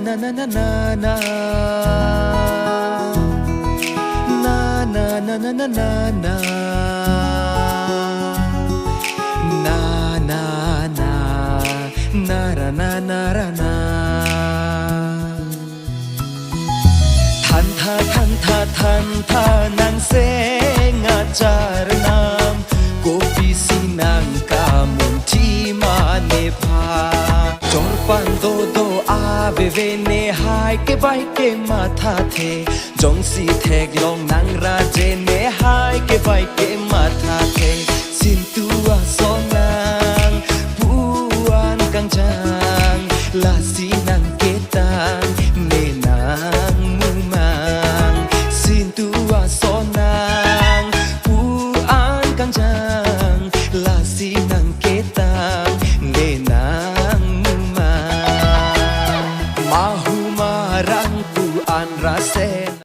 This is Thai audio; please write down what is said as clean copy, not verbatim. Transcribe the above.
na na na na na na na na na na na na na na ra na na ra naทันทานังเสงอาจารนามโกปีสีนังกามุนที่มาเนพาจอปันโดโดอาเวเวเนหายเก็บไว้เก็บมาทาเทจงสีแทกลองนังราเจเนหายเก็บไว้เก็บมาทาเทสินตัวสองนางผู้อันกังจางลาสีนังเกตังเนนางมุมังสินตัวสองนางผู้อันกังจางลาสีนังเกตังเนนางมุมังมาหูมารังผู้อันราเซ